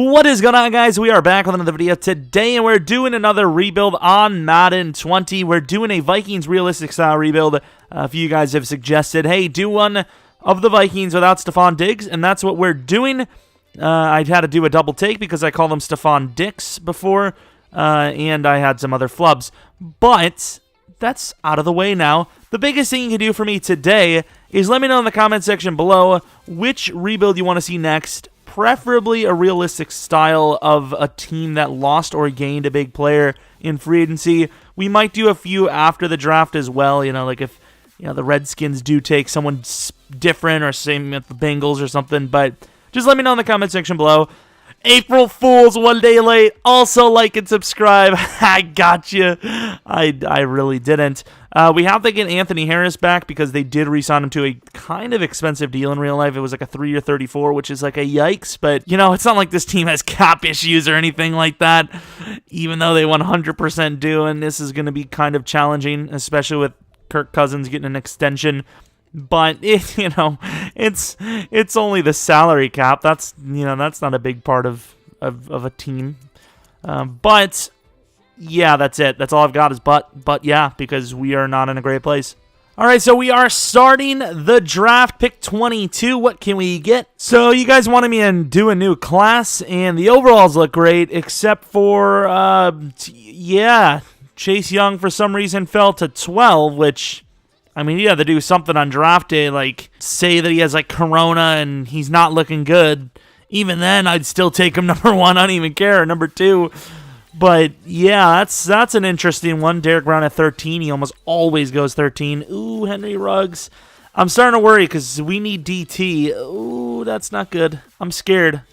What is going on, guys? We are back with another video today, and we're doing another rebuild on Madden 20. We're doing a Vikings realistic style rebuild. A few of you guys have suggested, hey, do one of the Vikings without Stefon Diggs, and that's what we're doing. I had to do a double take because I called him Stefon Diggs before, and I had some other flubs. But that's out of the way now. The biggest thing you can do for me today is let me know in the comment section below which rebuild you want to see next. Preferably a realistic style of a team that lost or gained a big player in free agency. We might do a few after the draft as well, like if the Redskins do take someone different, or same with the Bengals or something. But just let me know in the comment section below. April Fools, one day late. Also like and subscribe. I got you. I really didn't. We have to get Anthony Harris back because they did re-sign him to a kind of expensive deal in real life. It was like a 3-year $34, which is like a yikes. But, it's not like this team has cap issues or anything like that, even though they 100% do. And this is going to be kind of challenging, especially with Kirk Cousins getting an extension. But it's only the salary cap. That's not a big part of a team. But yeah, that's it. That's all I've got is but yeah, because we are not in a great place. All right, so we are starting the draft. Pick 22. What can we get? So you guys wanted me to do a new class, and the overalls look great, except for Chase Young for some reason fell to 12, which, I mean, he had to do something on draft day, like say that he has like corona and he's not looking good. Even then, I'd still take him number 1. I don't even care. Number 2. But yeah, that's an interesting one. Derek Brown at 13. He almost always goes 13. Ooh, Henry Ruggs. I'm starting to worry because we need DT. Ooh, that's not good. I'm scared.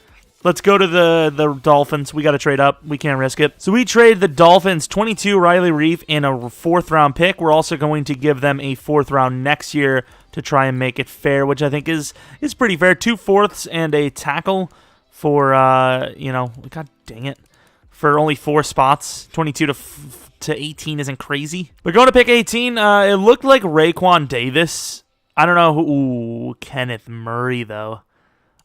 Let's go to the Dolphins. We got to trade up. We can't risk it. So we trade the Dolphins 22 Riley Reiff and a 4th round pick. We're also going to give them a 4th round next year to try and make it fair, which I think is pretty fair. 2 4ths and a tackle for God dang it, for only 4 spots. 22 to 18 isn't crazy. But going to pick 18, it looked like Raekwon Davis. I don't know who. Ooh, Kenneth Murray though.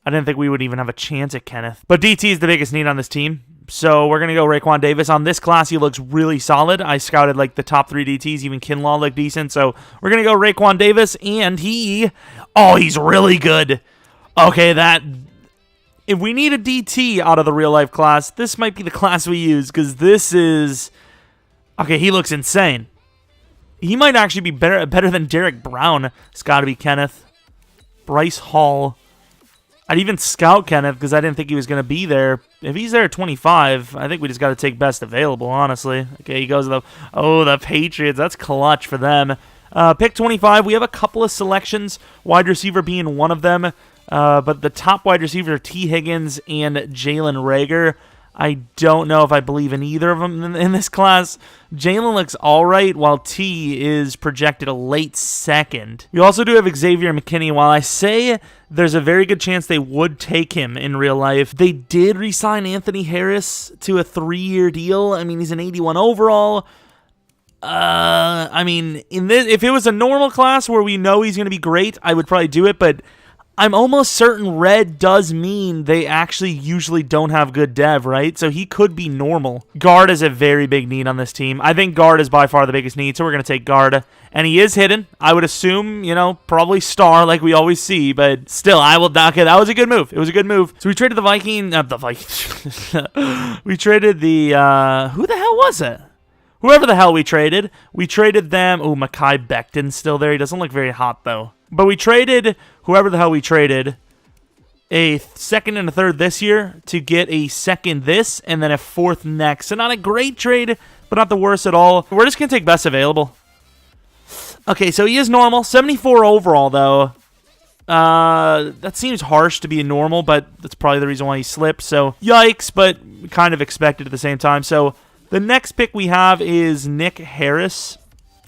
I didn't think we would even have a chance at Kenneth. But DT is the biggest need on this team. So we're going to go Raekwon Davis. On this class, he looks really solid. I scouted like the top 3 DTs. Even Kinlaw looked decent. So we're going to go Raekwon Davis. And he's really good. Okay, if we need a DT out of the real-life class, this might be the class we use. Because this is... Okay, he looks insane. He might actually be better than Derek Brown. It's got to be Kenneth. Bryce Hall. I'd even scout Kenneth because I didn't think he was going to be there. If he's there at 25, I think we just got to take best available, honestly. Okay, he goes to the Patriots. That's clutch for them. Pick 25, we have a couple of selections, wide receiver being one of them. But the top wide receivers are T. Higgins and Jalen Reagor. I don't know if I believe in either of them in this class. Jalen looks all right, while T is projected a late 2nd. We also do have Xavier McKinney. While I say there's a very good chance they would take him in real life, they did re-sign Anthony Harris to a 3-year deal. I mean, he's an 81 overall. I mean, if it was a normal class where we know he's going to be great, I would probably do it, but I'm almost certain red does mean they actually usually don't have good dev, right? So he could be normal. Guard is a very big need on this team. I think guard is by far the biggest need, so we're going to take guard. And he is hidden. I would assume, probably star like we always see, but still, okay, that was a good move. It was a good move. So we traded the Vikings. We traded the, who the hell was it? Whoever the hell we traded. We traded them. Oh, Mekhi Becton's still there. He doesn't look very hot, though. But we traded whoever the hell we traded a 2nd and a 3rd this year to get a 2nd this and then a 4th next. So not a great trade, but not the worst at all. We're just going to take best available. Okay, so he is normal. 74 overall, though. That seems harsh to be a normal, but that's probably the reason why he slipped. So yikes, but kind of expected at the same time. So the next pick we have is Nick Harris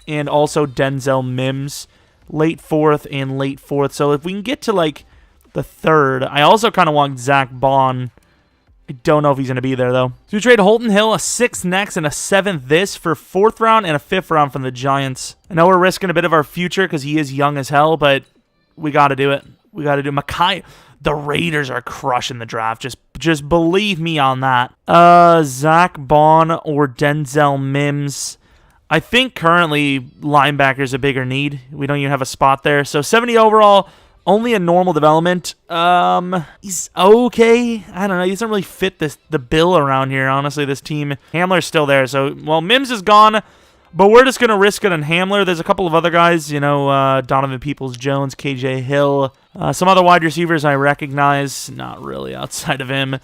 and also Denzel Mims. Late 4th and late 4th. So if we can get to like the 3rd, I also kind of want Zach Bond. I don't know if he's going to be there though. So we trade Holton Hill, a 6th next and a 7th this for 4th round and a 5th round from the Giants. I know we're risking a bit of our future because he is young as hell, but we got to do it. We got to do Mekhi. The Raiders are crushing the draft. Just believe me on that. Zach Bond or Denzel Mims. I think currently linebacker's a bigger need. We don't even have a spot there. So 70 overall, only a normal development. He's okay. I don't know. He doesn't really fit the bill around here, honestly, this team. Hamler's still there. So, well, Mims is gone, but we're just going to risk it on Hamler. There's a couple of other guys, Donovan Peoples-Jones, KJ Hill, some other wide receivers I recognize. Not really outside of him.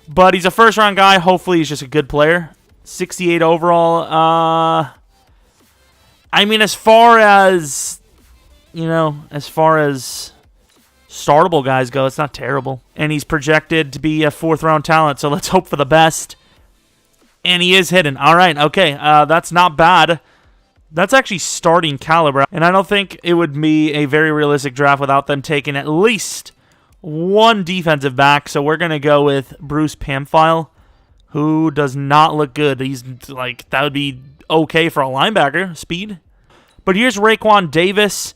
But he's a first-round guy. Hopefully he's just a good player. 68 overall. I mean, as far as startable guys go, it's not terrible. And he's projected to be a fourth-round talent, so let's hope for the best. And he is hidden. All right, okay, that's not bad. That's actually starting caliber. And I don't think it would be a very realistic draft without them taking at least one defensive back. So we're going to go with Bruce Pamphile, who does not look good. He's like, that would be okay for a linebacker, speed. But here's Raekwon Davis.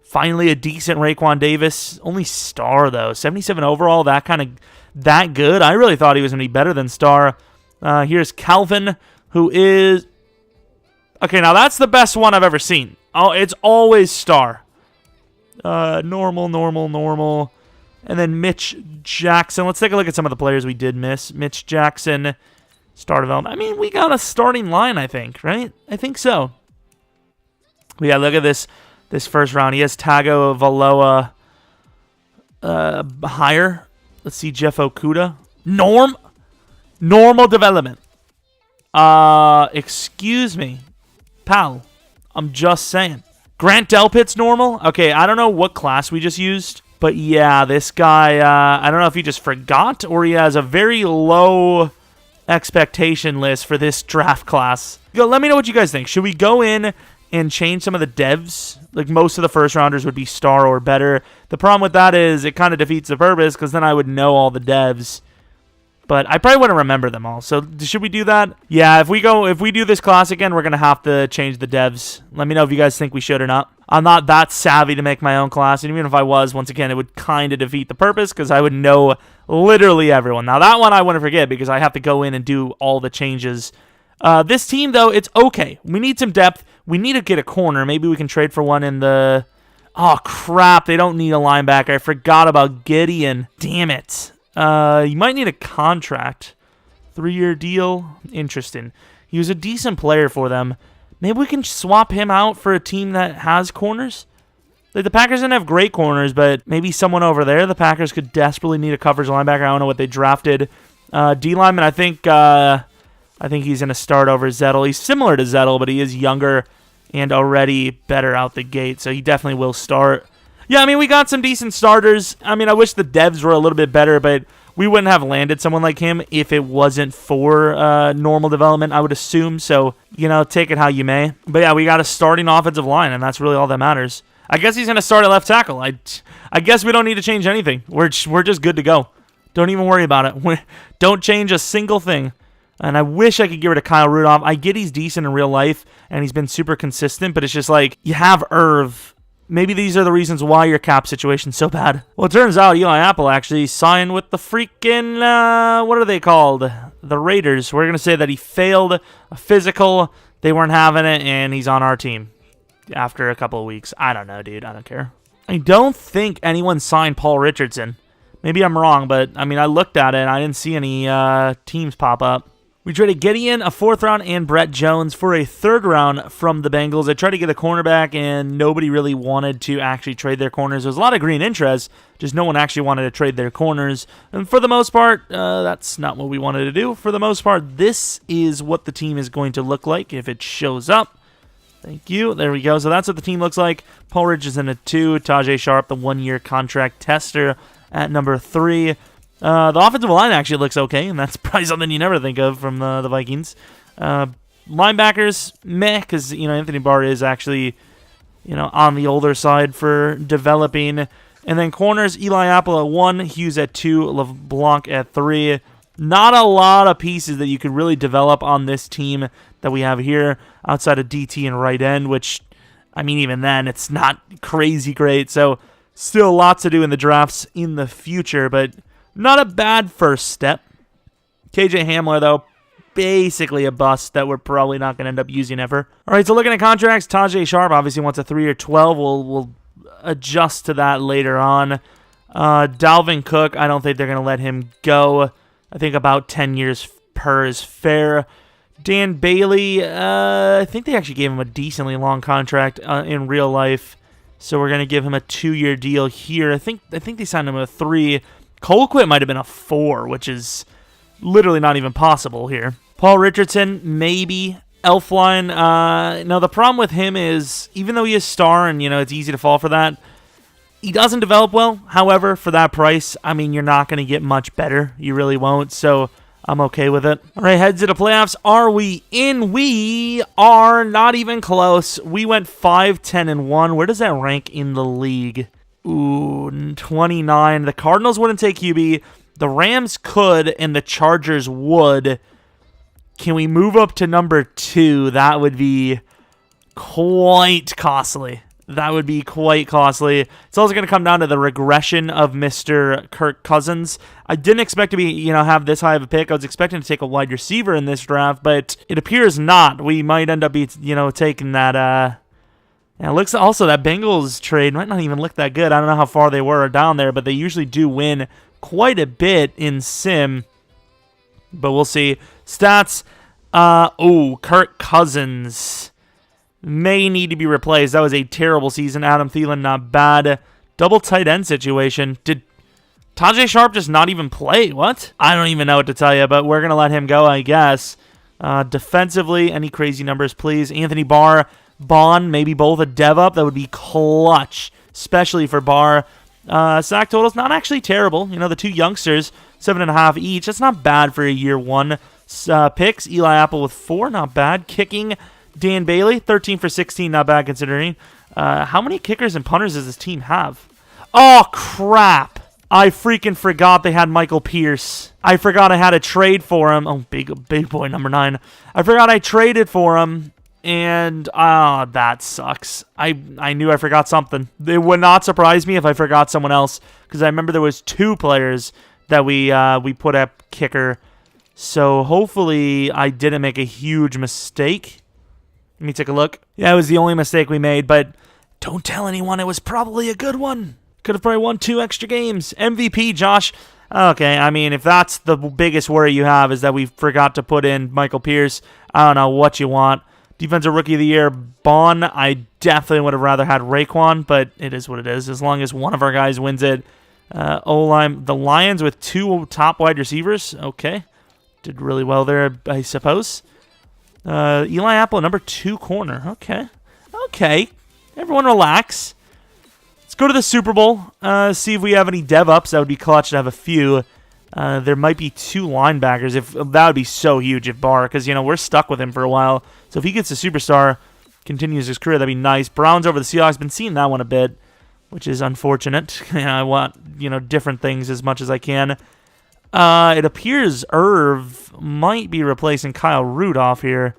Finally a decent Raekwon Davis. Only star, though. 77 overall, that good. I really thought he was going to be better than star. Here's Calvin, who is... Okay, now that's the best one I've ever seen. Oh, it's always star. Normal. And then Mitch Jackson. Let's take a look at some of the players we did miss. Mitch Jackson, star development. I mean, we got a starting line, I think, right? I think so. Yeah, look at this first round. He has Tago Valoa higher. Let's see, Jeff Okuda. Normal development. Excuse me. Pal, I'm just saying. Grant Delpit's normal? Okay, I don't know what class we just used. But yeah, this guy, I don't know if he just forgot or he has a very low expectation list for this draft class. Let me know what you guys think. Should we go in and change some of the devs? Like, most of the first rounders would be star or better. The problem with that is it kind of defeats the purpose because then I would know all the devs. But I probably wouldn't remember them all. So should we do that? Yeah, if we do this class again, we're going to have to change the devs. Let me know if you guys think we should or not. I'm not that savvy to make my own class. And even if I was, once again, it would kind of defeat the purpose because I would know literally everyone. Now, that one I wouldn't forget because I have to go in and do all the changes. This team, though, it's okay. We need some depth. We need to get a corner. Maybe we can trade for one in the... Oh, crap. They don't need a linebacker. I forgot about Gideon. Damn it. You might need a contract. 3-year deal. Interesting. He was a decent player for them. Maybe we can swap him out for a team that has corners. Like, the Packers didn't have great corners, but maybe someone over there. The Packers could desperately need a coverage linebacker. I don't know what they drafted. D lineman, I think he's going to start over Zettel. He's similar to Zettel, but he is younger and already better out the gate, so he definitely will start. Yeah, I mean, we got some decent starters. I mean, I wish the devs were a little bit better, but we wouldn't have landed someone like him if it wasn't for normal development, I would assume. So, take it how you may. But yeah, we got a starting offensive line, and that's really all that matters. I guess he's going to start at left tackle. I guess we don't need to change anything. We're just good to go. Don't even worry about it. Don't change a single thing. And I wish I could get rid of Kyle Rudolph. I get he's decent in real life, and he's been super consistent, but it's just like, you have Irv. Maybe these are the reasons why your cap situation's so bad. Well, it turns out Eli Apple actually signed with the freaking, what are they called? The Raiders. We're going to say that he failed a physical, they weren't having it, and he's on our team after a couple of weeks. I don't know, dude. I don't care. I don't think anyone signed Paul Richardson. Maybe I'm wrong, but, I mean, I looked at it, and I didn't see any teams pop up. We traded Gideon, a 4th round, and Brett Jones for a 3rd round from the Bengals. I tried to get a cornerback, and nobody really wanted to actually trade their corners. There was a lot of green interest, just no one actually wanted to trade their corners. And for the most part, that's not what we wanted to do. For the most part, this is what the team is going to look like if it shows up. Thank you. There we go. So that's what the team looks like. Paul Richardson at 2. Tajay Sharp, the 1-year contract tester, at number 3. The offensive line actually looks okay, and that's probably something you never think of from the Vikings. Linebackers, meh, because Anthony Barr is actually on the older side for developing. And then corners, Eli Apple at 1, Hughes at 2, LeBlanc at 3. Not a lot of pieces that you could really develop on this team that we have here outside of DT and right end, which, I mean, even then, it's not crazy great. So Still lots to do in the drafts in the future, but not a bad first step. KJ Hamler, though, basically a bust that we're probably not going to end up using ever. All right, so looking at contracts, Tajay Sharp obviously wants a 3-year 12. We'll adjust to that later on. Dalvin Cook, I don't think they're going to let him go. I think about 10 years per is fair. Dan Bailey, I think they actually gave him a decently long contract in real life, so we're going to give him a 2-year deal here. I think they signed him a 3. Colquitt might have been a 4, which is literally not even possible here. Paul Richardson, maybe. Elfline, now the problem with him is, even though he is star and, it's easy to fall for that, he doesn't develop well. However, for that price, I mean, you're not going to get much better. You really won't, so I'm okay with it. All right, heads to the playoffs. Are we in? We are not even close. We went 5-10-1. Where does that rank in the league? Ooh, 29. The Cardinals wouldn't take QB. The Rams could, and the Chargers would. Can we move up to number 2? That would be quite costly. That would be quite costly. It's also going to come down to the regression of Mr. Kirk Cousins. I didn't expect to be, have this high of a pick. I was expecting to take a wide receiver in this draft, but it appears not. We might end up taking that. It looks also that Bengals trade might not even look that good. I don't know how far they were down there, but they usually do win quite a bit in sim. But we'll see. Stats. Kirk Cousins may need to be replaced. That was a terrible season. Adam Thielen, not bad. Double tight end situation. Did Tajay Sharp just not even play? What? I don't even know what to tell you, but we're going to let him go, I guess. Defensively, any crazy numbers, please? Anthony Barr, Bond, maybe both a dev up. That would be clutch, especially for Barr. Sack totals, not actually terrible. The two youngsters, 7.5 each. That's not bad for a year 1. Picks, Eli Apple with 4, not bad. Kicking, Dan Bailey, 13 for 16, not bad considering. How many kickers and punters does this team have? Oh, crap. I freaking forgot they had Michael Pierce. I forgot I had a trade for him. Oh, big boy, number 9. I forgot I traded for him, and that sucks. I knew I forgot something. It would not surprise me if I forgot someone else, because I remember there was 2 players that we put at kicker. So hopefully I didn't make a huge mistake. Let me take a look. Yeah, it was the only mistake we made, but don't tell anyone. It was probably a good one. Could have probably won 2 extra games. MVP, Josh. Okay, I mean, if that's the biggest worry you have is that we forgot to put in Michael Pierce, I don't know what you want. Defensive Rookie of the Year, Bond. I definitely would have rather had Raekwon, but it is what it is. As long as one of our guys wins it. O-line, the Lions with 2 top wide receivers. Okay. Did really well there, I suppose. Eli Apple, number 2 corner. Okay. Everyone relax. Let's go to the Super Bowl. See if we have any dev ups. That would be clutch to have a few. There might be 2 linebackers. That would be so huge if Barr, because we're stuck with him for a while. So if he gets a superstar, continues his career, that'd be nice. Browns over the Seahawks. Been seeing that one a bit, which is unfortunate. I want different things as much as I can. It appears Irv might be replacing Kyle Rudolph here.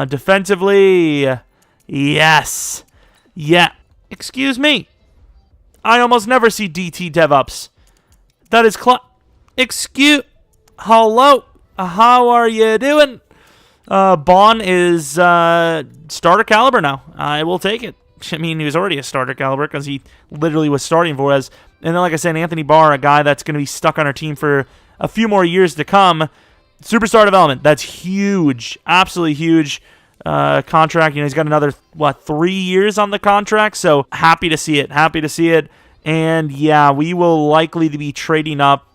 Defensively, yes. Yeah. Excuse me. I almost never see DT DevUps. That is hello. How are you doing? Bond is starter caliber now. I will take it. I mean, he was already a starter caliber because he literally was starting for us. And then, like I said, Anthony Barr, a guy that's going to be stuck on our team for a few more years to come. Superstar development, that's huge. Absolutely huge contract. He's got another, 3 years on the contract. So happy to see it. And, yeah, we will likely be trading up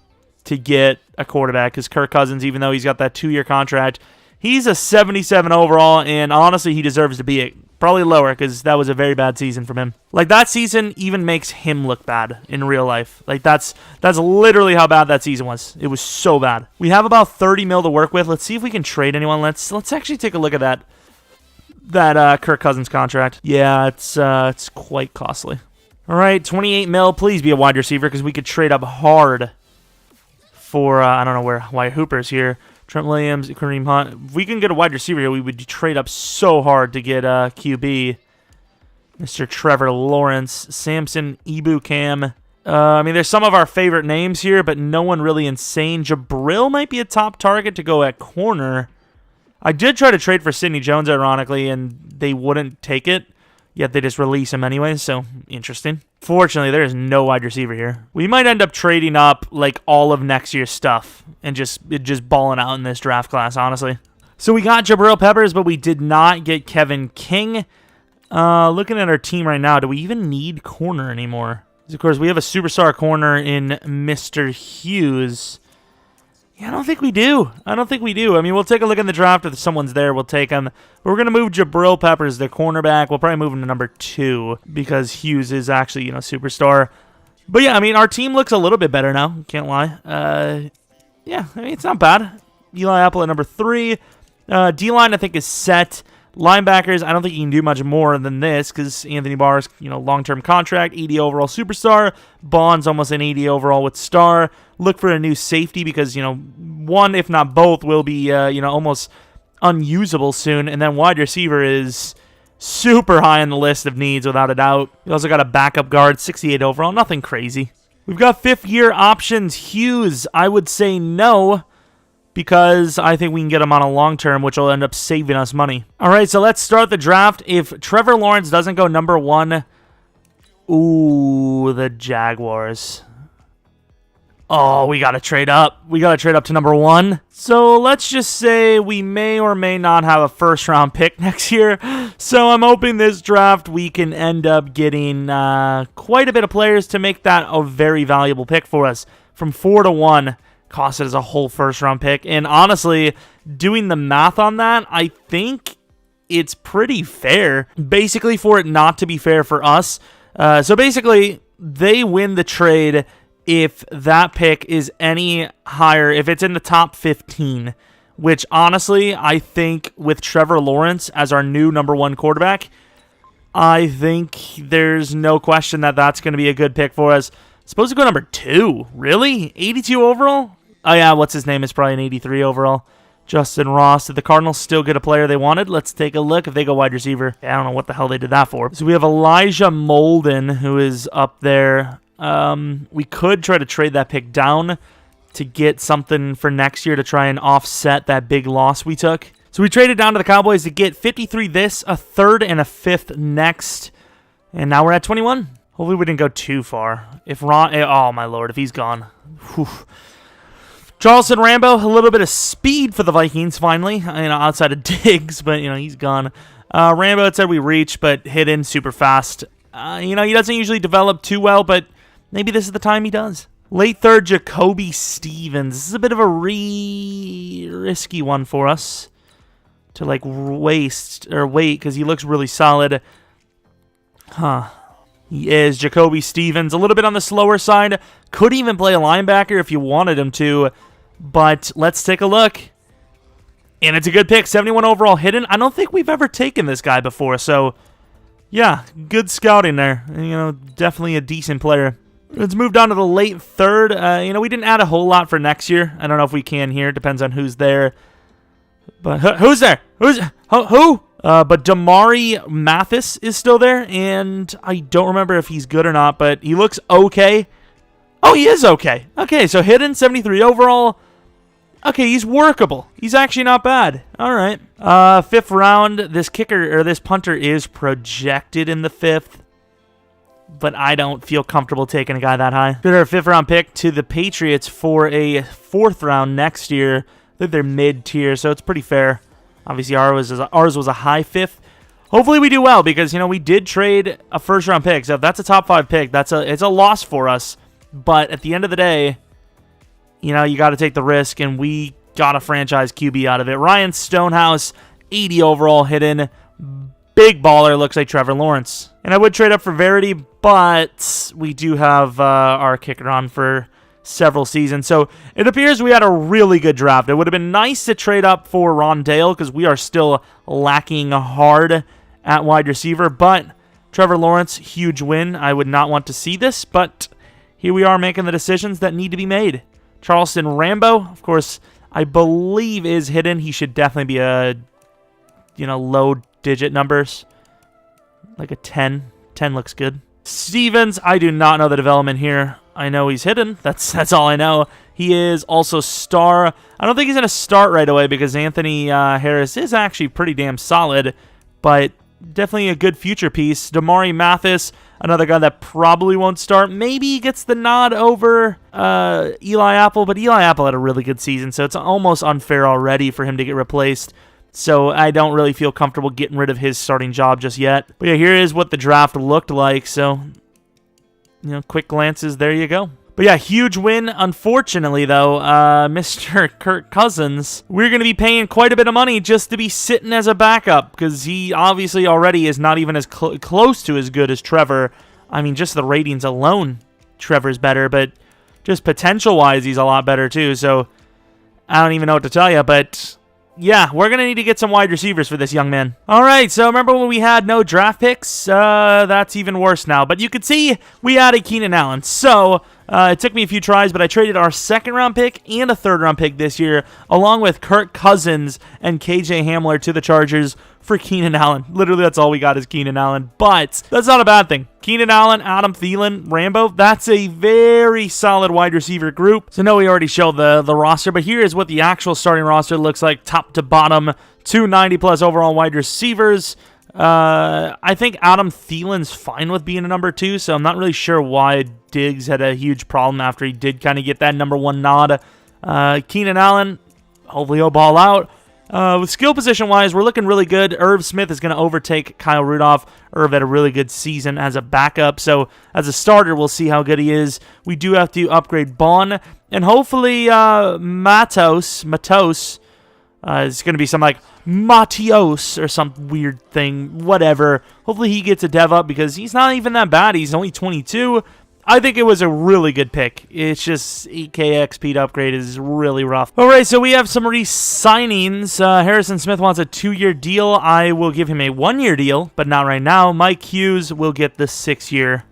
to get a quarterback because Kirk Cousins, even though he's got that 2-year contract, he's a 77 overall, and honestly, he deserves to be it. Probably lower because that was a very bad season from him. That season even makes him look bad in real life. That's literally how bad that season was. It was so bad. We have about 30 mil to work with. Let's see if we can trade anyone. Let's actually take a look at that Kirk Cousins contract. Yeah, it's quite costly. All right, 28 mil. Please be a wide receiver because we could trade up hard for I don't know why Hooper's here. Trent Williams, Kareem Hunt. If we can get a wide receiver here, we would trade up so hard to get QB. Mr. Trevor Lawrence, Samson Ibukam. I mean, there's some of our favorite names here, but no one really insane. Jabril might be a top target to go at corner. I did try to trade for Sidney Jones, ironically, and they wouldn't take it. Yet they just release him anyway, so interesting. Fortunately, there is no wide receiver here. We might end up trading up like all of next year's stuff and just balling out in this draft class, honestly. So we got Jabril Peppers, but we did not get Kevin King. Looking at our team right now, do we even need corner anymore? Of course, we have a superstar corner in Mr. Hughes. Yeah, I don't think we do. I mean, we'll take a look in the draft. If someone's there, we'll take him. But we're going to move Jabril Peppers, the cornerback. We'll probably move him to number 2 because Hughes is actually, superstar. But yeah, I mean, our team looks a little bit better now. Can't lie. Yeah, I mean, it's not bad. Eli Apple at number 3. D-line, I think, is set. Linebackers, I don't think you can do much more than this because Anthony Barr's, long-term contract, 80 overall superstar. Bond's almost an 80 overall with star. Look for a new safety because, one, if not both, will be, almost unusable soon. And then wide receiver is super high on the list of needs without a doubt. We also got a backup guard, 68 overall, nothing crazy. We've got 5th-year options. Hughes, I would say no, because I think we can get him on a long term, which will end up saving us money. All right, so let's start the draft. If Trevor Lawrence doesn't go number 1, ooh, the Jaguars. Oh, we got to trade up. We got to trade up to number 1. So let's just say we may or may not have a first-round pick next year. So I'm hoping this draft we can end up getting quite a bit of players to make that a very valuable pick for us. From 4 to 1. Cost it as a whole first-round pick. And honestly, doing the math on that, I think it's pretty fair. Basically, for it not to be fair for us. So basically, they win the trade if that pick is any higher, if it's in the top 15. Which, honestly, I think with Trevor Lawrence as our new number 1 quarterback, I think there's no question that that's going to be a good pick for us. Supposed to go number 2. Really? 82 overall? Oh, yeah, what's his name? Is probably an 83 overall. Justin Ross. Did the Cardinals still get a player they wanted? Let's take a look if they go wide receiver. I don't know what the hell they did that for. So we have Elijah Molden, who is up there. We could try to trade that pick down to get something for next year to try and offset that big loss we took. So we traded down to the Cowboys to get 53 this, a 3rd, and a 5th next. And now we're at 21. Hopefully we didn't go too far. If Ron, oh my lord, if he's gone. Whew. Charleston Rambo, a little bit of speed for the Vikings, finally. Outside of Diggs, but, he's gone. Rambo, it said we reach, but hit in super fast. He doesn't usually develop too well, but maybe this is the time he does. Late 3rd, Jacoby Stevens. This is a bit of a risky one for us to, wait, because he looks really solid. Huh. He is Jacoby Stevens, a little bit on the slower side. Could even play a linebacker if you wanted him to. But let's take a look. And it's a good pick, 71 overall hidden. I don't think we've ever taken this guy before. So, yeah, good scouting there. Definitely a decent player. Let's move down to the late 3rd. We didn't add a whole lot for next year. I don't know if we can here. Depends on who's there. But who's there? Who? But Damari Mathis is still there, and I don't remember if he's good or not, but he looks okay. Oh, he is okay. Okay, so hidden, 73 overall. Okay, he's workable. He's actually not bad. All right. 5th round, this kicker, or this punter is projected in the 5th, but I don't feel comfortable taking a guy that high. Bid our 5th round pick to the Patriots for a 4th round next year. I think they're mid-tier, so it's pretty fair. Obviously, ours was a high 5th. Hopefully we do well because, we did trade a first-round pick. So if that's a top 5 pick, it's a loss for us. But at the end of the day, you got to take the risk, and we got a franchise QB out of it. Ryan Stonehouse, 80 overall hidden. Big baller, looks like Trevor Lawrence. And I would trade up for Verity, but we do have our kicker on for several seasons. So it appears we had a really good draft. It would have been nice to trade up for Rondale because we are still lacking hard at wide receiver. But Trevor Lawrence, huge win. I would not want to see this, but here we are making the decisions that need to be made. Charleston Rambo, of course, I believe is hidden. He should definitely be a, low digit numbers. Like a 10. 10 looks good. Stevens, I do not know the development here. I know he's hidden. That's all I know. He is also star. I don't think he's going to start right away because Anthony Harris is actually pretty damn solid, but definitely a good future piece. Damari Mathis, another guy that probably won't start. Maybe he gets the nod over Eli Apple, but Eli Apple had a really good season, so it's almost unfair already for him to get replaced. So I don't really feel comfortable getting rid of his starting job just yet. But yeah, here is what the draft looked like. So, quick glances, there you go. But yeah, huge win. Unfortunately, though, Mr. Kirk Cousins, we're going to be paying quite a bit of money just to be sitting as a backup because he obviously already is not even as close to as good as Trevor. I mean, just the ratings alone, Trevor's better, but just potential-wise, he's a lot better too. So I don't even know what to tell you, but yeah, we're going to need to get some wide receivers for this young man. All right, so remember when we had no draft picks? That's even worse now. But you could see we added Keenan Allen. So it took me a few tries, but I traded our second-round pick and a third-round pick this year, along with Kirk Cousins and KJ Hamler to the Chargers for Keenan Allen. Literally, that's all we got is Keenan Allen. But that's not a bad thing. Keenan Allen, Adam Thielen, Rambo, that's a very solid wide receiver group. So no, we already showed the roster, but here is what the actual starting roster looks like top to bottom. 290-plus overall wide receivers. I think Adam Thielen's fine with being a number 2, so I'm not really sure why Diggs had a huge problem after he did kind of get that number 1 nod. Keenan Allen, hopefully he'll ball out. With skill position-wise, we're looking really good. Irv Smith is going to overtake Kyle Rudolph. Irv had a really good season as a backup, so as a starter, we'll see how good he is. We do have to upgrade Bond, and hopefully Matos is going to be something like Matios or some weird thing, whatever. Hopefully he gets a dev up because he's not even that bad. He's only 22. I think it was a really good pick. It's just 8K XP to upgrade is really rough. All right, so we have some re-signings. Harrison Smith wants a 2-year deal. I will give him a 1-year deal, but not right now. Mike Hughes will get the 6-year,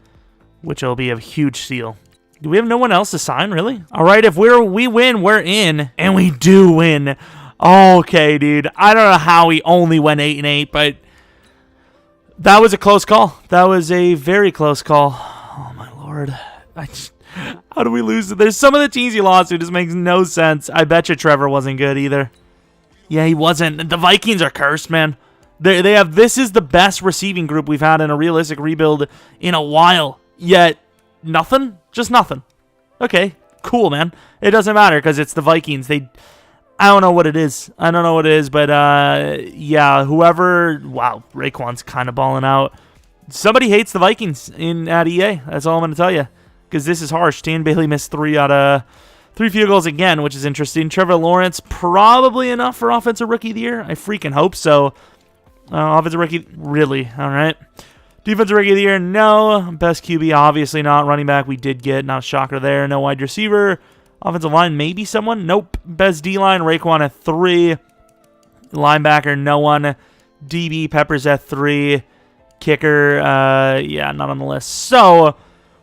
which will be a huge steal. Do we have no one else to sign, really? All right, if we win, we're in, and we do win. Okay, dude. I don't know how we only went 8-8, but that was a close call. That was a very close call. Oh, my Lord. How do we lose? There's some of the teams you lost to. It just makes no sense. I bet you Trevor wasn't good either. Yeah, he wasn't. The Vikings are cursed, man. They have. This is the best receiving group we've had in a realistic rebuild in a while. Yet, nothing? Just nothing. Okay, cool, man. It doesn't matter because it's the Vikings. I don't know what it is. I don't know what it is, but yeah, whoever. Wow, Raekwon's kind of balling out. Somebody hates the Vikings at EA. That's all I'm going to tell you, because this is harsh. Dan Bailey missed 3 field goals again, which is interesting. Trevor Lawrence, probably enough for Offensive Rookie of the Year. I freaking hope so. Offensive Rookie, really? All right. Defensive Rookie of the Year, no. Best QB, obviously not. Running back, we did get. Not a shocker there. No wide receiver. Offensive line, maybe someone. Nope. Best D-line, Raekwon at 3. Linebacker, no one. DB, Peppers at 3. Kicker, yeah, not on the list. So,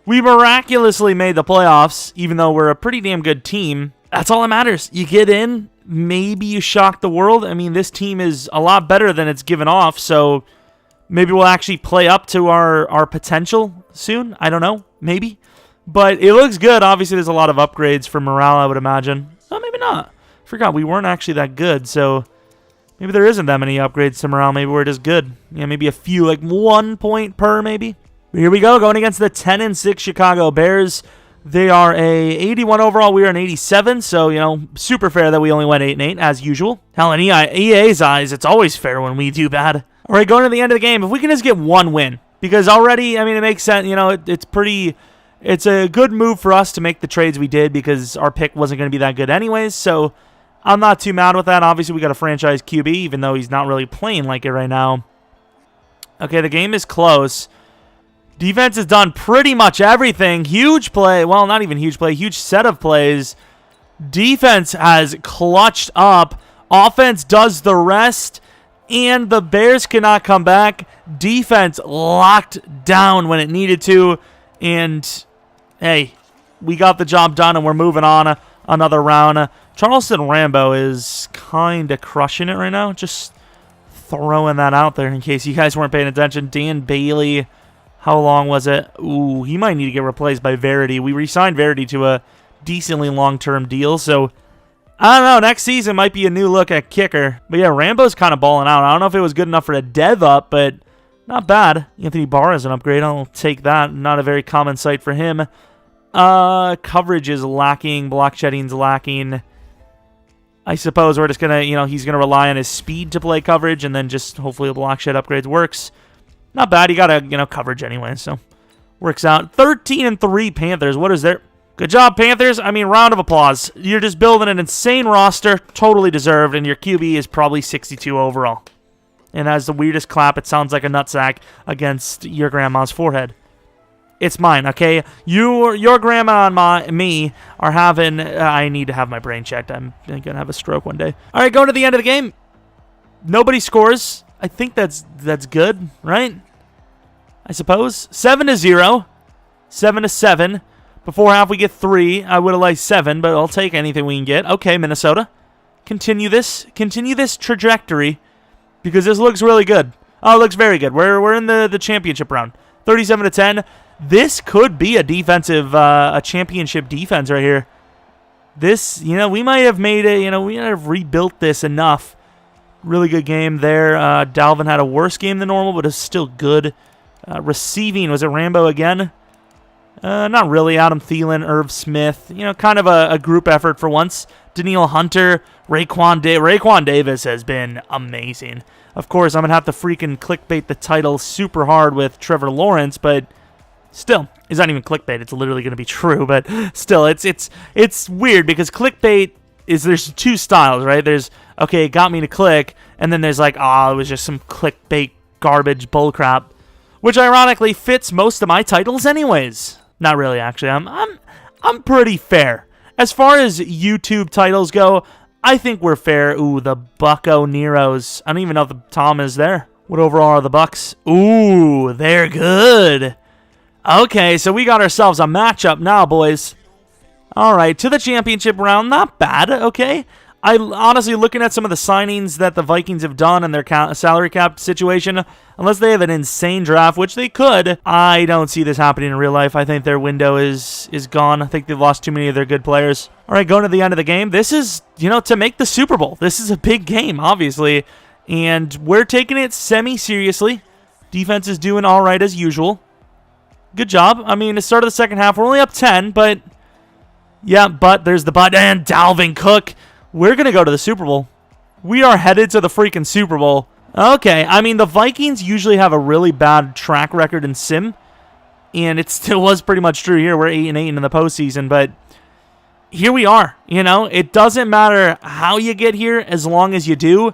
we miraculously made the playoffs, even though we're a pretty damn good team. That's all that matters. You get in, maybe you shock the world. I mean, this team is a lot better than it's given off, so maybe we'll actually play up to our potential soon. I don't know. Maybe. But it looks good. Obviously, there's a lot of upgrades for morale, I would imagine. Oh, maybe not. Forgot, we weren't actually that good, so maybe there isn't that many upgrades to morale. Maybe we're just good. Yeah, maybe a few, like 1 point per, maybe. But here we go, going against the 10-6 Chicago Bears. They are a 81 overall. We are an 87, so, super fair that we only went 8-8, as usual. Hell, in EA's eyes, it's always fair when we do bad. All right, going to the end of the game, if we can just get 1 win, because already, I mean, it makes sense, it's a good move for us to make the trades we did because our pick wasn't going to be that good anyways, so I'm not too mad with that. Obviously, we got a franchise QB, even though he's not really playing like it right now. Okay, the game is close. Defense has done pretty much everything. Huge play. Well, not even huge play. Huge set of plays. Defense has clutched up. Offense does the rest, and the Bears cannot come back. Defense locked down when it needed to, and hey, we got the job done, and we're moving on another round. Charleston Rambo is kind of crushing it right now. Just throwing that out there in case you guys weren't paying attention. Dan Bailey, how long was it? Ooh, he might need to get replaced by Verity. We re-signed Verity to a decently long-term deal, so I don't know. Next season might be a new look at kicker. But yeah, Rambo's kind of balling out. I don't know if it was good enough for a dev up, but not bad. Anthony Barr is an upgrade. I'll take that. Not a very common sight for him. Coverage is lacking. Block shedding's lacking. I suppose we're just going to, he's going to rely on his speed to play coverage, and then just hopefully the block shed upgrades works. Not bad. He got a, coverage anyway, so works out. 13-3 Panthers. What is there? Good job, Panthers. I mean, round of applause. You're just building an insane roster, totally deserved, and your QB is probably 62 overall. And as the weirdest clap, it sounds like a nutsack against your grandma's forehead. It's mine, okay? Your grandma and me are having... I need to have my brain checked. I'm going to have a stroke one day. All right, going to the end of the game. Nobody scores. I think that's good, right? I suppose. 7-0. 7-7. Before half, we get 3. I would have liked 7, but I'll take anything we can get. Okay, Minnesota. Continue this trajectory, because this looks really good. Oh, it looks very good. We're in the championship round. 37-10. This could be a defensive, a championship defense right here. This, we might have made it, we might have rebuilt this enough. Really good game there. Dalvin had a worse game than normal, but it's still good. Receiving, was it Rambo again? Not really. Adam Thielen, Irv Smith. Kind of a group effort for once. Danielle Hunter, Raekwon Davis has been amazing. Of course, I'm going to have to freaking clickbait the title super hard with Trevor Lawrence, but still, it's not even clickbait. It's literally going to be true, but still, it's weird because clickbait there's two styles, right? There's, okay, it got me to click, and then there's like, it was just some clickbait garbage bullcrap, which ironically fits most of my titles anyways. Not really, actually. I'm pretty fair. As far as YouTube titles go, I think we're fair. Ooh, the Bucko Neros. I don't even know if the Tom is there. What overall are the Bucks? Ooh, they're good. Okay, so we got ourselves a matchup now, boys. All right, to the championship round. Not bad, okay? I honestly, looking at some of the signings that the Vikings have done in their salary cap situation, unless they have an insane draft, which they could, I don't see this happening in real life. I think their window is gone. I think they've lost too many of their good players. All right, going to the end of the game. This is, to make the Super Bowl. This is a big game, obviously, and we're taking it semi-seriously. Defense is doing all right as usual. Good job. I mean, the start of the second half, we're only up 10, but yeah, but there's the but, and Dalvin Cook. We're going to go to the Super Bowl. We are headed to the freaking Super Bowl. Okay, I mean, the Vikings usually have a really bad track record in sim, and it still was pretty much true here. We're 8-8 in the postseason, but here we are. It doesn't matter how you get here as long as you do.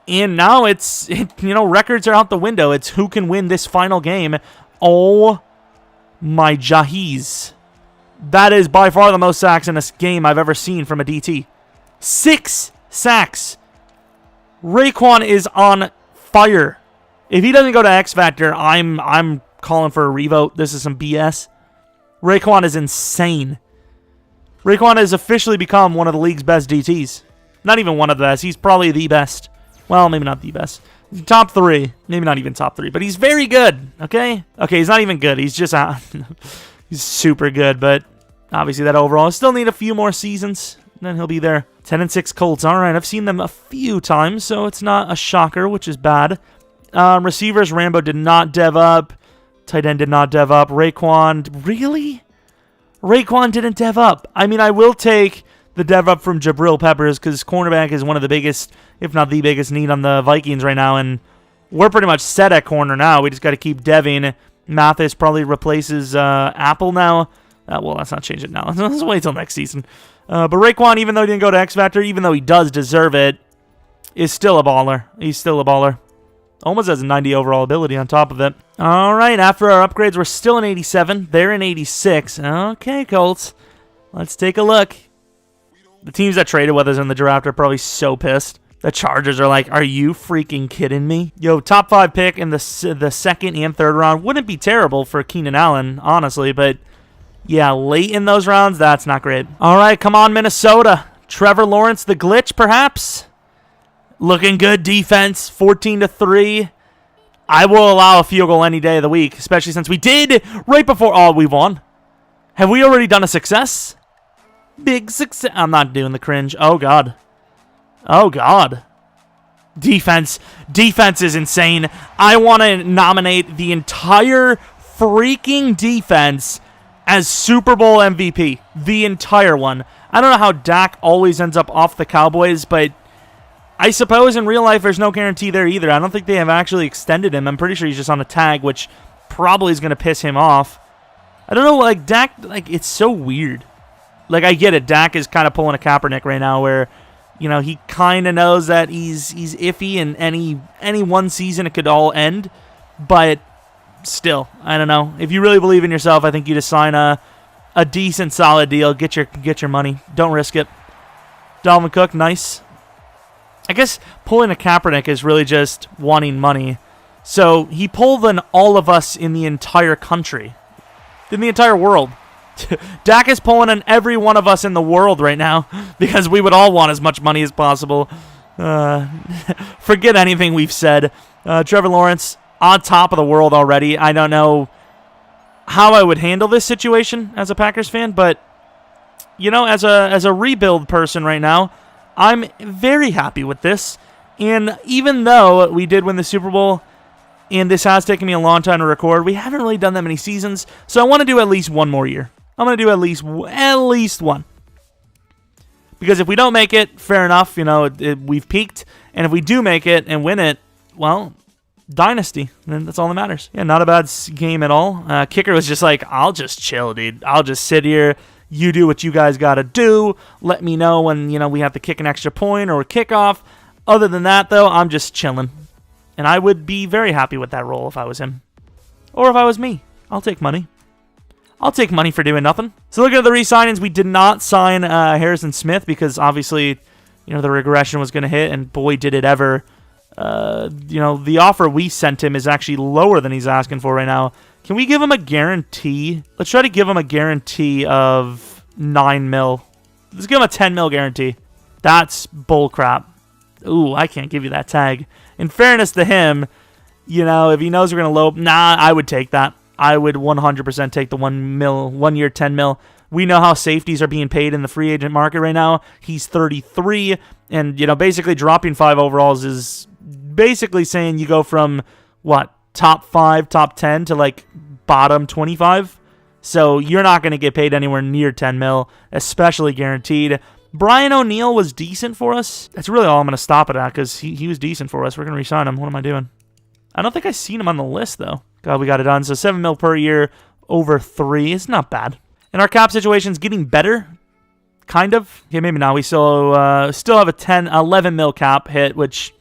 And now records are out the window. It's who can win this final game. Oh, my jahiz. That is by far the most sacks in a game I've ever seen from a DT. 6 sacks. Raekwon is on fire. If he doesn't go to X Factor, I'm calling for a revote. This is some BS. Raekwon is insane. Raekwon has officially become one of the league's best DTs. Not even one of the best. He's probably the best. Well, maybe not the best. Top 3. Maybe not even top 3. But he's very good. Okay? Okay, he's not even good. He's just... he's super good. But obviously that overall. Still need a few more seasons. Then he'll be there. 10-6 Colts. All right, I've seen them a few times, so it's not a shocker, which is bad. Receivers, Rambo did not dev up. Tight end did not dev up. Raekwon, really? Raekwon didn't dev up. I mean, I will take the dev up from Jabril Peppers because cornerback is one of the biggest, if not the biggest need on the Vikings right now, and we're pretty much set at corner now. We just got to keep deving. Mathis probably replaces Apple now. Well, let's not change it now. Let's wait till next season. But Raekwon, even though he didn't go to X Factor, even though he does deserve it, is still a baller. He's still a baller. Almost has a 90 overall ability on top of it. All right, after our upgrades, we're still in 87. They're in 86. Okay, Colts. Let's take a look. The teams that traded with us in the draft are probably so pissed. The Chargers are like, are you freaking kidding me? Yo, top 5 pick in the second and third round wouldn't be terrible for Keenan Allen, honestly, but yeah, late in those rounds, that's not great. All right, come on, Minnesota. Trevor Lawrence, the glitch, perhaps? Looking good defense, 14-3. I will allow a field goal any day of the week, especially since we did right before. Oh, we won. Have we already done a success? Big success. I'm not doing the cringe. Oh, God. Oh, God. Defense. Defense is insane. I want to nominate the entire freaking defense as Super Bowl MVP. The entire one. I don't know how Dak always ends up off the Cowboys, but I suppose in real life there's no guarantee there either. I don't think they have actually extended him. I'm pretty sure he's just on a tag, which probably is going to piss him off. I don't know, like, Dak, like, it's so weird. Like, I get it. Dak is kind of pulling a Kaepernick right now where, you know, he kind of knows that he's iffy and any one season it could all end. But still, I don't know. If you really believe in yourself, I think you just sign a decent, solid deal. Get your money. Don't risk it. Dalvin Cook, nice. I guess pulling a Kaepernick is really just wanting money. So he pulled in all of us in the entire country. In the entire world. Dak is pulling in every one of us in the world right now because we would all want as much money as possible. Forget anything we've said. Trevor Lawrence on top of the world already. I don't know how I would handle this situation as a Packers fan, but you know, as a rebuild person right now, I'm very happy with this. And even though we did win the Super Bowl, and this has taken me a long time to record, we haven't really done that many seasons, so I want to do at least one more year. I'm going to do at least one. Because if we don't make it, fair enough, you know, we've peaked. And if we do make it and win it, well, dynasty. And that's all that matters. Yeah, not a bad game at all. Kicker was just like, I'll just chill, dude. I'll just sit here. You do what you guys got to do. Let me know when, you know, we have to kick an extra point or a kickoff. Other than that, though, I'm just chilling. And I would be very happy with that role if I was him. Or if I was me. I'll take money. I'll take money for doing nothing. So looking at the re-signings, we did not sign Harrison Smith because obviously, you know, the regression was going to hit, and boy, did it ever. You know, the offer we sent him is actually lower than he's asking for right now. Can we give him a guarantee? Let's try to give him a guarantee of $9 million. Let's give him a $10 million guarantee. That's bullcrap. Ooh, I can't give you that tag. In fairness to him, you know, if he knows we're going to low, I would take that. I would 100% take the 1 year, $10 million. We know how safeties are being paid in the free agent market right now. He's 33, and, you know, basically dropping 5 overalls is basically saying you go from, what, top 5, top 10 to, like, bottom 25. So you're not going to get paid anywhere near $10 million, especially guaranteed. Brian O'Neill was decent for us. That's really all I'm going to stop it at because he was decent for us. We're going to re-sign him. What am I doing? I don't think I've seen him on the list, though. God, we got it done. So $7 million per year over 3. It's not bad. And our cap situation's getting better. Kind of. Yeah, maybe not. We still have a 11 mil cap hit, which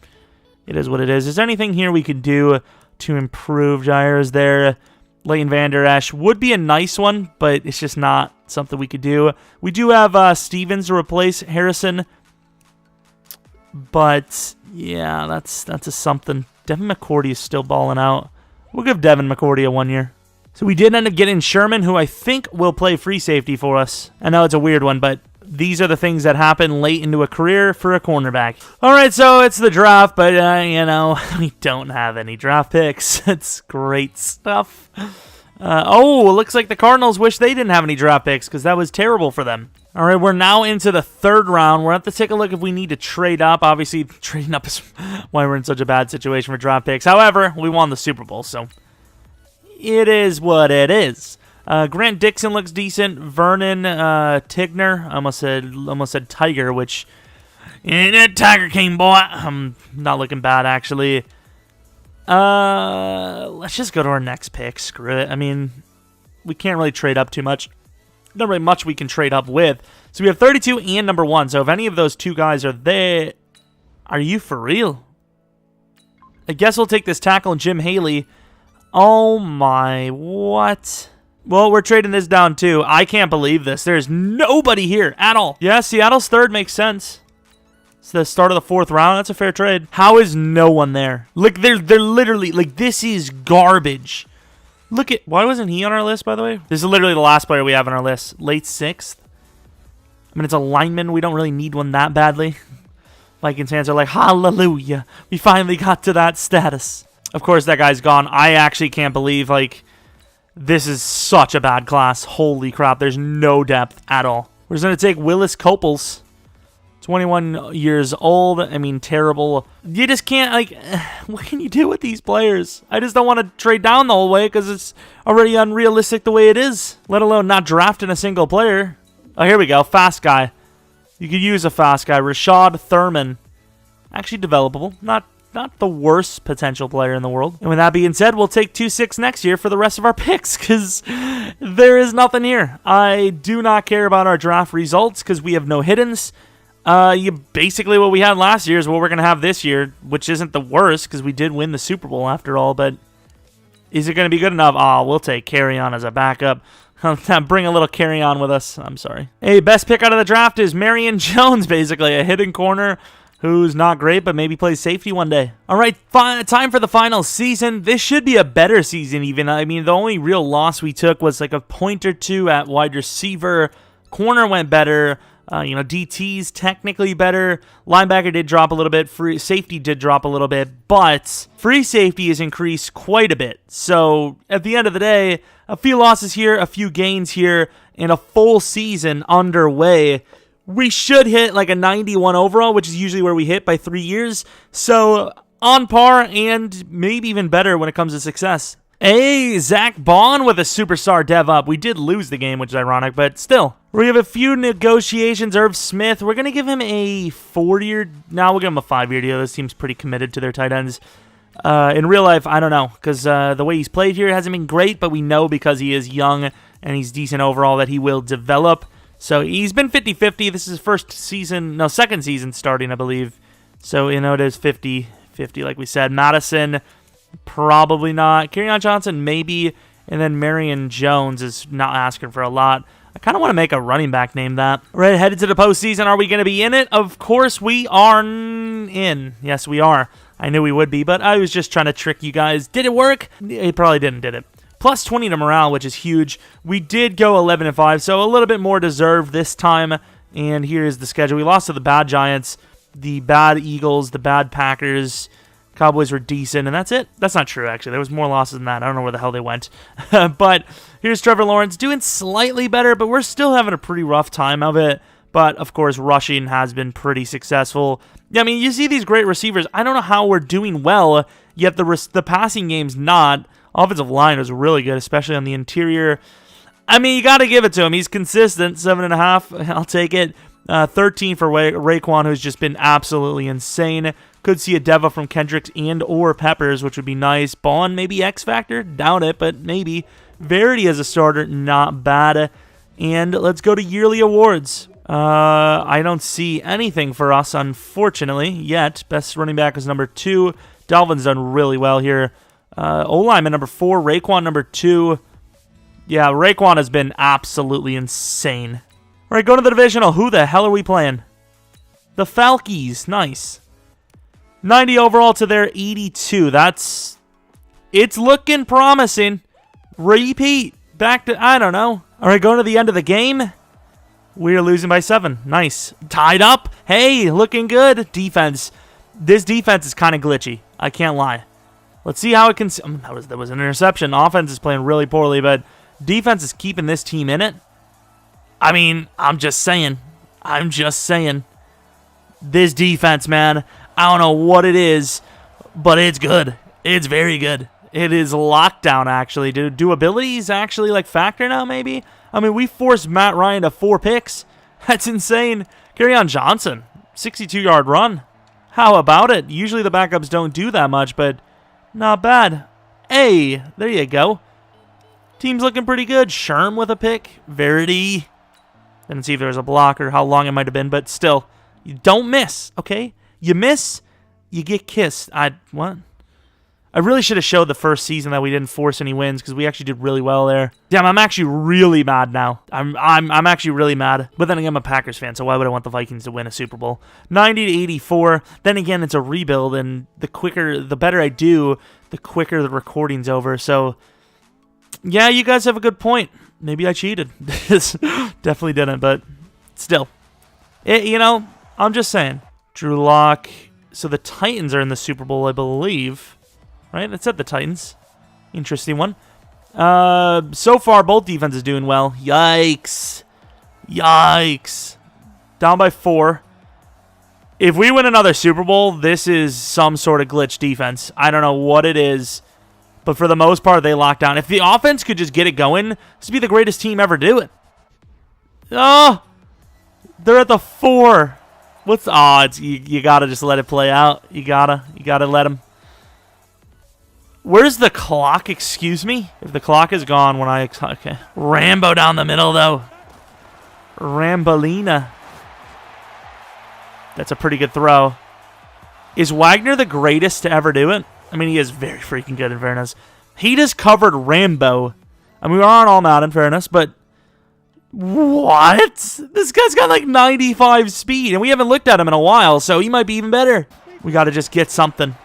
it is what it is. Is there anything here we could do to improve? Jair is there. Leighton Vander Esch would be a nice one, but it's just not something we could do. We do have Stevens to replace Harrison. But, yeah, that's a something. Devin McCourty is still balling out. We'll give Devin McCourty a 1 year. So we did end up getting Sherman, who I think will play free safety for us. I know it's a weird one, but these are the things that happen late into a career for a cornerback. All right, so it's the draft, but, you know, we don't have any draft picks. It's great stuff. Oh, it looks like the Cardinals wish they didn't have any draft picks because that was terrible for them. All right, we're now into the 3rd round. We're going to have to take a look if we need to trade up. Obviously, trading up is why we're in such a bad situation for draft picks. However, we won the Super Bowl, so it is what it is. Grant Dixon looks decent. Vernon Tigner, I almost said Tiger, which that Tiger King boy. I'm not looking bad actually. Let's just go to our next pick. Screw it. I mean, we can't really trade up too much. Not really much we can trade up with. So we have 32 and number 1. So if any of those two guys are there, are you for real? I guess we'll take this tackle and Jim Haley. Oh my, what? Well, we're trading this down too. I can't believe this. There's nobody here at all. Yeah, Seattle's 3rd makes sense. It's the start of the 4th round. That's a fair trade. How is no one there? Look, they're literally, like, this is garbage. Look at, why wasn't he on our list, by the way? This is literally the last player we have on our list. Late 6th. I mean, it's a lineman. We don't really need one that badly. Vikings fans are like, hallelujah, we finally got to that status. Of course, that guy's gone. I actually can't believe, like, this is such a bad class. Holy crap, there's no depth at all. We're just going to take Willis Copels. 21 years old. I mean, terrible. You just can't, like, what can you do with these players? I just don't want to trade down the whole way because it's already unrealistic the way it is, let alone not drafting a single player. Oh, here we go. Fast guy. You could use a fast guy. Rashad Thurman. Actually developable. Not the worst potential player in the world. And with that being said, we'll take 2-6 next year for the rest of our picks because there is nothing here. I do not care about our draft results because we have no hiddens. Basically what we had last year is what we're going to have this year, which isn't the worst because we did win the Super Bowl after all, but is it going to be good enough? Oh, we'll take Carry On as a backup. Bring a little Carry On with us. I'm sorry. Hey, best pick out of the draft is Marion Jones, basically. A hidden corner who's not great, but maybe plays safety one day. All right, time for the final season. This should be a better season even. I mean, the only real loss we took was like a point or two at wide receiver. Corner went better. DT's technically better. Linebacker did drop a little bit. Free safety did drop a little bit, but free safety has increased quite a bit. So at the end of the day, a few losses here, a few gains here, and a full season underway. We should hit like a 91 overall, which is usually where we hit by 3 years. So on par and maybe even better when it comes to success. Hey, Zach Bond with a superstar dev up. We did lose the game, which is ironic, but still. We have a few negotiations. Irv Smith, we're going to give him a 4-year. Now we'll give him a 5-year deal. This team's pretty committed to their tight ends. In real life, I don't know, because the way he's played here hasn't been great, but we know because he is young and he's decent overall that he will develop. So he's been 50-50. This is his second season starting, I believe. So, it is 50-50, like we said. Madison, probably not. Kerryon Johnson, maybe. And then Marion Jones is not asking for a lot. I kind of want to make a running back name that. Right, headed to the postseason. Are we going to be in it? Of course we are in. Yes, we are. I knew we would be, but I was just trying to trick you guys. Did it work? It probably didn't, did it? Plus 20 to morale, which is huge. We did go 11-5, so a little bit more deserved this time. And here is the schedule. We lost to the bad Giants, the bad Eagles, the bad Packers. Cowboys were decent, and that's it. That's not true, actually. There was more losses than that. I don't know where the hell they went. But here's Trevor Lawrence doing slightly better, but we're still having a pretty rough time of it. But, of course, rushing has been pretty successful. Yeah, I mean, you see these great receivers. I don't know how we're doing well, yet the passing game's not. Offensive line was really good, especially on the interior. I mean, you got to give it to him. He's consistent. 7.5. I'll take it. 13 for Raekwon, who's just been absolutely insane. Could see a Deva from Kendricks and or Peppers, which would be nice. Bond, maybe X Factor? Doubt it, but maybe. Verity as a starter, not bad. And let's go to yearly awards. I don't see anything for us, unfortunately, yet. Best running back is number 2. Dalvin's done really well here. O-lineman number 4. Raekwon number 2. Yeah, Raekwon has been absolutely insane. All right, going to the divisional. Who the hell are we playing? The Falkies. Nice. 90 overall to their 82. It's looking promising. Repeat. Back to, I don't know. All right, going to the end of the game. We are losing by 7. Nice. Tied up. Hey, looking good. Defense. This defense is kind of glitchy. I can't lie. Let's see how it can... That was an interception. Offense is playing really poorly, but defense is keeping this team in it. I mean, I'm just saying. This defense, man, I don't know what it is, but it's good. It's very good. It is lockdown, actually. Do abilities actually, like, factor now, maybe? I mean, we forced Matt Ryan to 4 picks. That's insane. Kerryon Johnson, 62-yard run. How about it? Usually the backups don't do that much, but not bad. Hey, there you go. Team's looking pretty good. Sherm with a pick. Verity. Didn't see if there was a block or how long it might have been, but still, you don't miss, okay? You miss, you get kissed. What? I really should have showed the first season that we didn't force any wins because we actually did really well there. Damn, I'm actually really mad now. I'm actually really mad. But then again, I'm a Packers fan, so why would I want the Vikings to win a Super Bowl? 90-84. Then again, it's a rebuild, and the better I do, the quicker the recording's over. So, yeah, you guys have a good point. Maybe I cheated. Definitely didn't, but still. I'm just saying. Drew Lock. So the Titans are in the Super Bowl, I believe. Right? It said the Titans. Interesting one. So far, both defenses doing well. Yikes. Yikes. Down by 4. If we win another Super Bowl, this is some sort of glitch defense. I don't know what it is, but for the most part, they lock down. If the offense could just get it going, this would be the greatest team ever do it. Oh, they're at the 4. What's odds? You gotta just let it play out. You gotta let them. Where's the clock? Excuse me. If the clock is gone when I okay. Rambo down the middle though. Rambolina. That's a pretty good throw. Is Wagner the greatest to ever do it? I mean, he is very freaking good in fairness. He just covered Rambo. I mean, we aren't all Madden in fairness, but what? This guy's got like 95 speed, and we haven't looked at him in a while, so he might be even better. We got to just get something.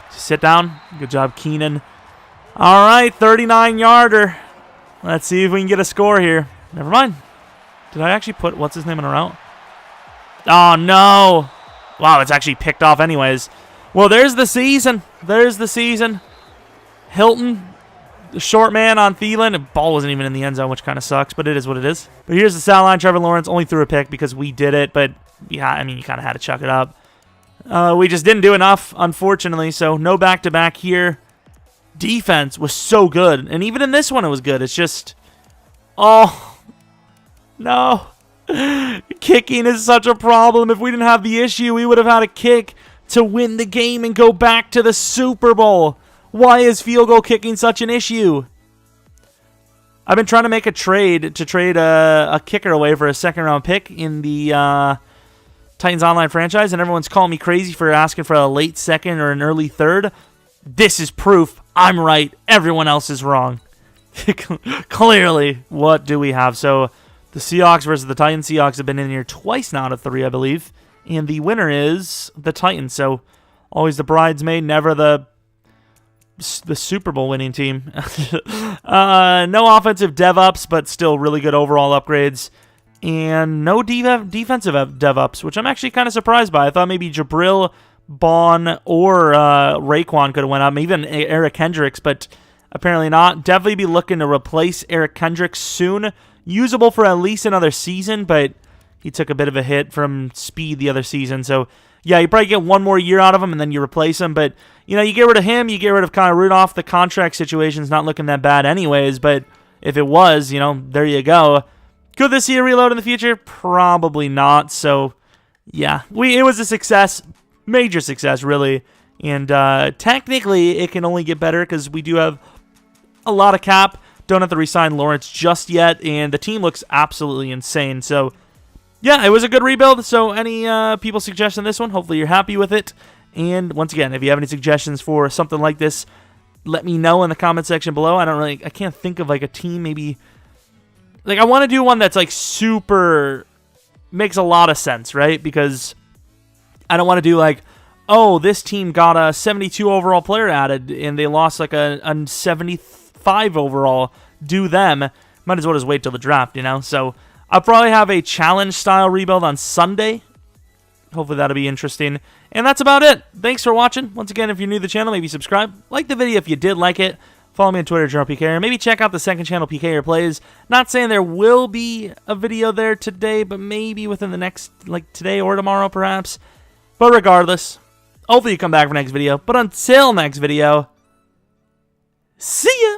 Sit down. Good job, Keenan. All right, 39-yarder. Let's see if we can get a score here. Never mind. Did I actually put what's his name in a route? Oh, no. Wow, it's actually picked off anyways. Well, there's the season. There's the season. Hilton, the short man on Thielen. The ball wasn't even in the end zone, which kind of sucks, but it is what it is. But here's the stat line. Trevor Lawrence only threw a pick because we did it, but yeah, I mean, you kind of had to chuck it up. We just didn't do enough, unfortunately, so no back-to-back here. Defense was so good, and even in this one it was good. It's just, oh, no. Kicking is such a problem. If we didn't have the issue, we would have had a kick to win the game and go back to the Super Bowl. Why is field goal kicking such an issue? I've been trying to make a trade to trade a kicker away for a second-round pick in the Titans Online franchise, and everyone's calling me crazy for asking for a late second or an early third. This is proof I'm right. Everyone else is wrong. Clearly, what do we have? So the Seahawks versus the Titans. Seahawks have been in here twice now out of 3, I believe. And the winner is the Titans. So always the bridesmaid, never the Super Bowl winning team. No offensive dev-ups, but still really good overall upgrades. And no defensive dev-ups, which I'm actually kind of surprised by. I thought maybe Jabril, Bond, or Raekwon could have went up. Even Eric Kendricks, but apparently not. Definitely be looking to replace Eric Kendricks soon. Usable for at least another season, but he took a bit of a hit from speed the other season. So, yeah, you probably get one more year out of him, and then you replace him. But, you know, you get rid of him, you get rid of kind of Rudolph. The contract situation's not looking that bad anyways, but if it was, you know, there you go. Could this see a reload in the future? Probably not. So, yeah, it was a success. Major success, really. And technically, it can only get better because we do have a lot of cap. Don't have to re-sign Lawrence just yet, and the team looks absolutely insane. So, yeah, it was a good rebuild. So, any people suggesting this one, hopefully you're happy with it. And once again, if you have any suggestions for something like this, let me know in the comment section below. I can't think of like a team maybe. Like, I want to do one that's like super, makes a lot of sense, right? Because I don't want to do like, oh, this team got a 72 overall player added and they lost like a 75 overall. Do them. Might as well just wait till the draft, you know? So I'll probably have a challenge style rebuild on Sunday. Hopefully that'll be interesting. And that's about it. Thanks for watching. Once again, if you're new to the channel, maybe subscribe. Like the video if you did like it. Follow me on Twitter, Jeromepkr. Maybe check out the second channel, PKer Plays. Not saying there will be a video there today, but maybe within the next, like today or tomorrow, perhaps. But regardless, hopefully you come back for next video. But until next video, see ya!